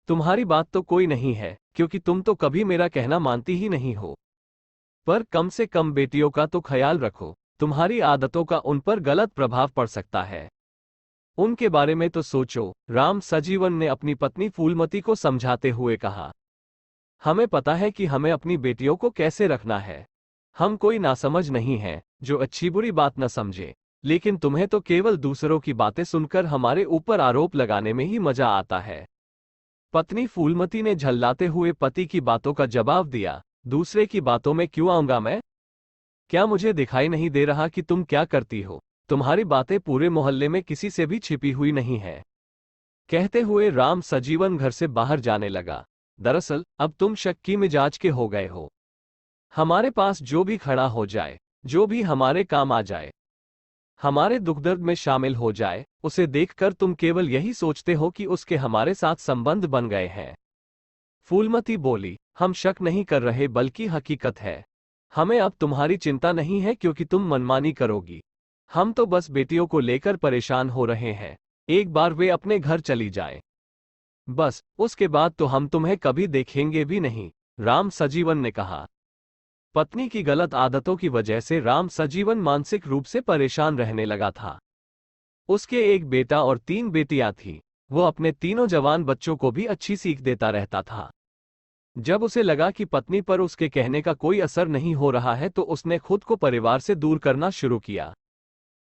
तुम्हारी बात तो कोई नहीं है, क्योंकि तुम तो कभी मेरा कहना मानती ही नहीं हो। पर कम से कम बेटियों का तो ख्याल रखो, तुम्हारी आदतों का उन पर गलत प्रभाव पड़ सकता है। उनके बारे में तो सोचो, राम सजीवन ने अपनी पत्नी फूलमती को समझाते हुए कहा। हमें पता है कि हमें अपनी बेटियों को कैसे रखना है। हम कोई नासमझ नहीं हैं, जो अच्छी बुरी बात न समझे। लेकिन तुम्हें तो केवल दूसरों की बातें सुनकर हमारे ऊपर आरोप लगाने में ही मजा आता है। पत्नी फूलमती ने झल्लाते हुए पति की बातों का जवाब दिया। दूसरे की बातों में क्यों आऊंगा मैं? क्या मुझे दिखाई नहीं दे रहा कि तुम क्या करती हो? तुम्हारी बातें पूरे मोहल्ले में किसी से भी छिपी हुई नहीं है। कहते हुए राम सजीवन घर से बाहर जाने लगा। दरअसल अब तुम शक की मिजाज के हो गए हो। हमारे पास जो भी खड़ा हो जाए, जो भी हमारे काम आ जाए, हमारे दुख दर्द में शामिल हो जाए, उसे देखकर तुम केवल यही सोचते हो कि उसके हमारे साथ संबंध बन गए हैं। फूलमती बोली, हम शक नहीं कर रहे बल्कि हकीकत है। हमें अब तुम्हारी चिंता नहीं है क्योंकि तुम मनमानी करोगी। हम तो बस बेटियों को लेकर परेशान हो रहे हैं। एक बार वे अपने घर चली जाएं, बस उसके बाद तो हम तुम्हें कभी देखेंगे भी नहीं, राम सजीवन ने कहा। पत्नी की गलत आदतों की वजह से राम सजीवन मानसिक रूप से परेशान रहने लगा था। उसके एक बेटा और 3 बेटियां थीं। वो अपने तीनों जवान बच्चों को भी अच्छी सीख देता रहता था। जब उसे लगा कि पत्नी पर उसके कहने का कोई असर नहीं हो रहा है तो उसने खुद को परिवार से दूर करना शुरू किया।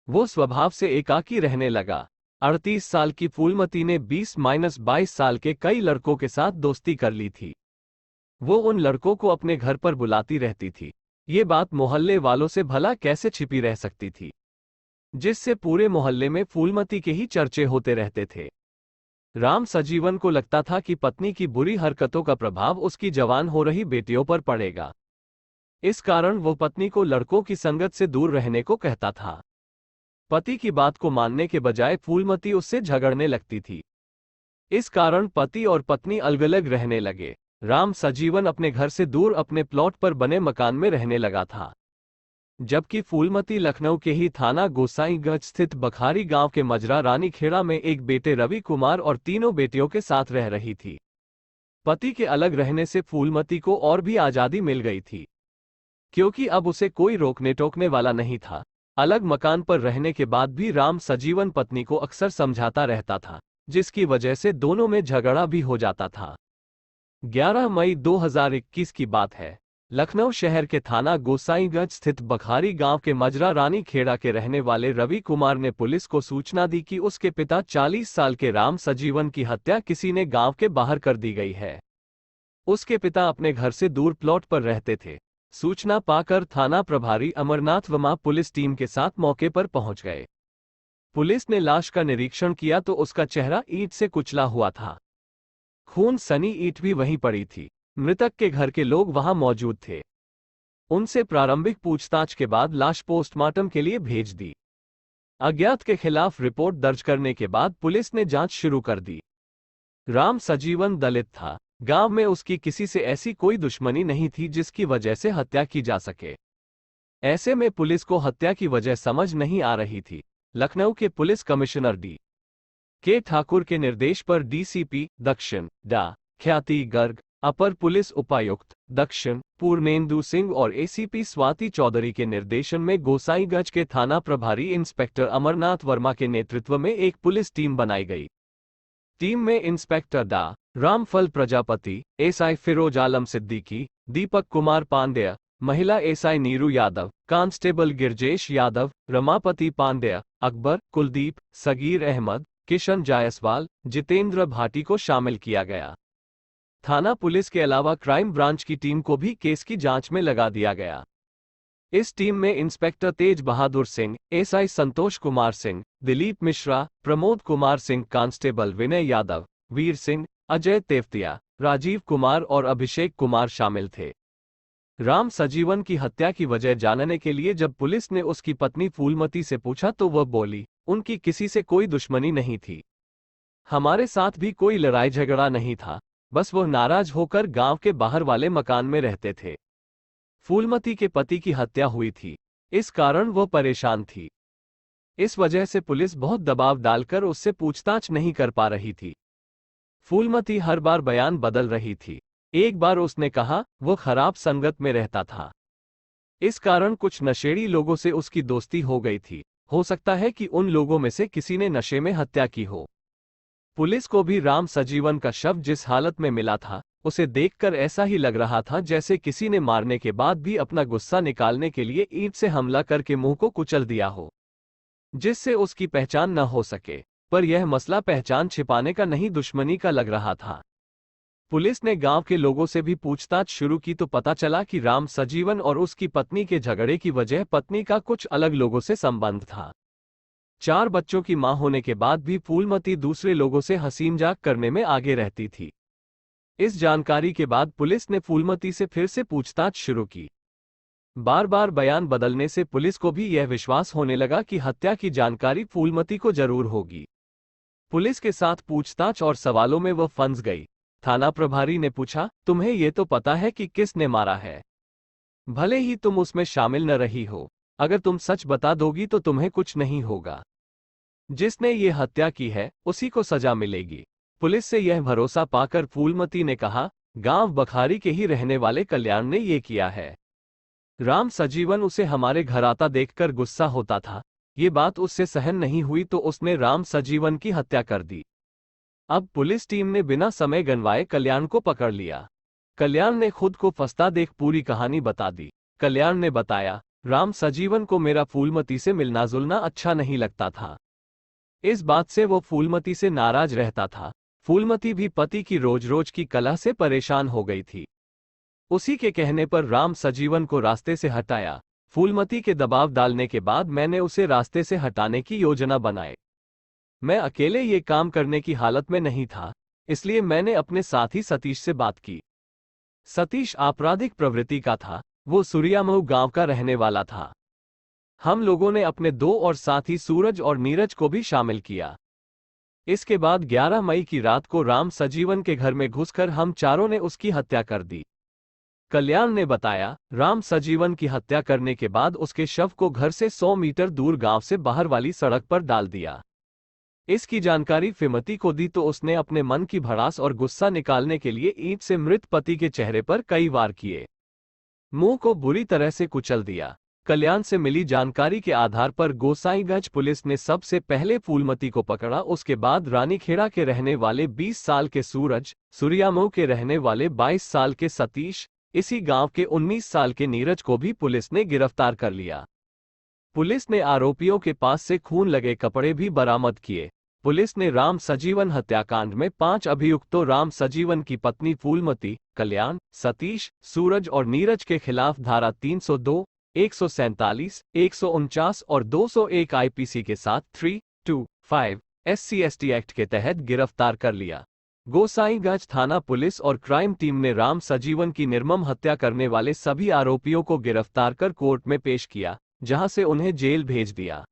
वो स्वभाव से एकाकी रहने लगा। 38 साल की फूलमती ने 20-22 साल के कई लड़कों के साथ दोस्ती कर ली थी। वो उन लड़कों को अपने घर पर बुलाती रहती थी। ये बात मोहल्ले वालों से भला कैसे छिपी रह सकती थी, जिससे पूरे मोहल्ले में फूलमती के ही चर्चे होते रहते थे। राम सजीवन को लगता था कि पत्नी की बुरी हरकतों का प्रभाव उसकी जवान हो रही बेटियों पर पड़ेगा। इस कारण वो पत्नी को लड़कों की संगत से दूर रहने को कहता था। पति की बात को मानने के बजाय फूलमती उससे झगड़ने लगती थी। इस कारण पति और पत्नी अलग अलग रहने लगे। राम सजीवन अपने घर से दूर अपने प्लॉट पर बने मकान में रहने लगा था, जबकि फूलमती लखनऊ के ही थाना गोसाईगंज स्थित बखारी गांव के मजरा रानीखेड़ा में एक बेटे रवि कुमार और तीनों बेटियों के साथ रह रही थी। पति के अलग रहने से फूलमती को और भी आजादी मिल गई थी, क्योंकि अब उसे कोई रोकने टोकने वाला नहीं था। अलग मकान पर रहने के बाद भी राम सजीवन पत्नी को अक्सर समझाता रहता था, जिसकी वजह से दोनों में झगड़ा भी हो जाता था। 11 मई 2021 की बात है। लखनऊ शहर के थाना गोसाईगंज स्थित बखारी गांव के मजरा रानीखेड़ा के रहने वाले रवि कुमार ने पुलिस को सूचना दी कि उसके पिता 40 साल के राम सजीवन की हत्या किसी ने गांव के बाहर कर दी गई है। उसके पिता अपने घर से दूर प्लॉट पर रहते थे। सूचना पाकर थाना प्रभारी अमरनाथ वर्मा पुलिस टीम के साथ मौके पर पहुंच गए। पुलिस ने लाश का निरीक्षण किया तो उसका चेहरा ईंट से कुचला हुआ था। खून सनी ईंट भी वहीं पड़ी थी। मृतक के घर के लोग वहां मौजूद थे। उनसे प्रारंभिक पूछताछ के बाद लाश पोस्टमार्टम के लिए भेज दी। अज्ञात के खिलाफ रिपोर्ट दर्ज करने के बाद पुलिस ने जांच शुरू कर दी। राम सजीवन दलित था। गांव में उसकी किसी से ऐसी कोई दुश्मनी नहीं थी जिसकी वजह से हत्या की जा सके। ऐसे में पुलिस को हत्या की वजह समझ नहीं आ रही थी। लखनऊ के पुलिस कमिश्नर के ठाकुर के निर्देश पर डीसीपी दक्षिण डा ख्याति गर्ग, अपर पुलिस उपायुक्त दक्षिण पूर्णेंदु सिंह और एसीपी स्वाति चौधरी के निर्देशन में गोसाईगंज के थाना प्रभारी इंस्पेक्टर अमरनाथ वर्मा के नेतृत्व में एक पुलिस टीम बनाई गई। टीम में इंस्पेक्टर डा रामफल प्रजापति, एसआई फिरोज आलम सिद्दीकी, दीपक कुमार पांड्या, महिला एसआई नीरू यादव, कांस्टेबल गिरजेश यादव, रमापति पांड्या, अकबर, कुलदीप, सगीर अहमद, किशन जायसवाल, जितेंद्र भाटी को शामिल किया गया। थाना पुलिस के अलावा क्राइम ब्रांच की टीम को भी केस की जांच में लगा दिया गया। इस टीम में इंस्पेक्टर तेज बहादुर सिंह, एसआई संतोष कुमार सिंह, दिलीप मिश्रा, प्रमोद कुमार सिंह, कांस्टेबल विनय यादव, वीर सिंह, अजय तेवतिया, राजीव कुमार और अभिषेक कुमार शामिल थे। राम सजीवन की हत्या की वजह जानने के लिए जब पुलिस ने उसकी पत्नी फूलमती से पूछा तो वह बोली, उनकी किसी से कोई दुश्मनी नहीं थी। हमारे साथ भी कोई लड़ाई झगड़ा नहीं था, बस वह नाराज होकर गांव के बाहर वाले मकान में रहते थे। फूलमती के पति की हत्या हुई थी, इस कारण वह परेशान थी। इस वजह से पुलिस बहुत दबाव डालकर उससे पूछताछ नहीं कर पा रही थी। फूलमती हर बार बयान बदल रही थी। एक बार उसने कहा वो खराब संगत में रहता था, इस कारण कुछ नशेड़ी लोगों से उसकी दोस्ती हो गई थी। हो सकता है कि उन लोगों में से किसी ने नशे में हत्या की हो। पुलिस को भी राम सजीवन का शव जिस हालत में मिला था, उसे देखकर ऐसा ही लग रहा था जैसे किसी ने मारने के बाद भी अपना गुस्सा निकालने के लिए ईंट से हमला करके मुंह को कुचल दिया हो, जिससे उसकी पहचान न हो सके। पर यह मसला पहचान छिपाने का नहीं, दुश्मनी का लग रहा था। पुलिस ने गांव के लोगों से भी पूछताछ शुरू की तो पता चला कि राम सजीवन और उसकी पत्नी के झगड़े की वजह पत्नी का कुछ अलग लोगों से संबंध था। 4 बच्चों की मां होने के बाद भी फूलमती दूसरे लोगों से हसीन जाक करने में आगे रहती थी। इस जानकारी के बाद पुलिस ने फूलमती से फिर से पूछताछ शुरू की। बार बार बयान बदलने से पुलिस को भी यह विश्वास होने लगा कि हत्या की जानकारी फूलमती को जरूर होगी। पुलिस के साथ पूछताछ और सवालों में वह फंस गई। थाना प्रभारी ने पूछा, तुम्हें यह तो पता है कि किसने मारा है? भले ही तुम उसमें शामिल न रही हो, अगर तुम सच बता दोगी तो तुम्हें कुछ नहीं होगा। जिसने ये हत्या की है उसी को सजा मिलेगी। पुलिस से यह भरोसा पाकर फूलमती ने कहा, गांव बखारी के ही रहने वाले कल्याण ने यह किया है। राम सजीवन उसे हमारे घर आता देखकर गुस्सा होता था। ये बात उससे सहन नहीं हुई तो उसने राम सजीवन की हत्या कर दी। अब पुलिस टीम ने बिना समय गंवाए कल्याण को पकड़ लिया। कल्याण ने खुद को फंसता देख पूरी कहानी बता दी। कल्याण ने बताया, राम सजीवन को मेरा फूलमती से मिलना जुलना अच्छा नहीं लगता था। इस बात से वो फूलमती से नाराज रहता था। फूलमती भी पति की रोज रोज की कलह से परेशान हो गई थी। उसी के कहने पर राम सजीवन को रास्ते से हटाया। फूलमती के दबाव डालने के बाद मैंने उसे रास्ते से हटाने की योजना बनाई। मैं अकेले ये काम करने की हालत में नहीं था, इसलिए मैंने अपने साथी सतीश से बात की। सतीश आपराधिक प्रवृत्ति का था। वो सूर्यामऊ गांव का रहने वाला था। हम लोगों ने अपने 2 और साथी सूरज और नीरज को भी शामिल किया। इसके बाद 11 मई की रात को राम सजीवन के घर में घुसकर हम चारों ने उसकी हत्या कर दी। कल्याण ने बताया, राम सजीवन की हत्या करने के बाद उसके शव को घर से 100 मीटर दूर गांव से बाहर वाली सड़क पर डाल दिया। इसकी जानकारी फिमती को दी तो उसने अपने मन की भड़ास और गुस्सा निकालने के लिए ईंट से मृत पति के चेहरे पर कई वार किए। मुंह को बुरी तरह से कुचल दिया। कल्याण से मिली जानकारी के आधार पर गोसाईगंज पुलिस ने सबसे पहले फूलमती को पकड़ा। उसके बाद रानीखेड़ा के रहने वाले 20 साल के सूरज, सूर्यामऊ के रहने वाले 22 साल के सतीश, इसी गांव के 19 साल के नीरज को भी पुलिस ने गिरफ्तार कर लिया। पुलिस ने आरोपियों के पास से खून लगे कपड़े भी बरामद किए। पुलिस ने राम सजीवन हत्याकांड में 5 अभियुक्तों राम सजीवन की पत्नी फूलमती, कल्याण, सतीश, सूरज और नीरज के खिलाफ धारा 302, 147, 149 और 201 आईपीसी के साथ 325 SC/ST एक्ट के तहत गिरफ्तार कर लिया। गोसाईगंज थाना पुलिस और क्राइम टीम ने राम सजीवन की निर्मम हत्या करने वाले सभी आरोपियों को गिरफ्तार कर कोर्ट में पेश किया, जहां से उन्हें जेल भेज दिया।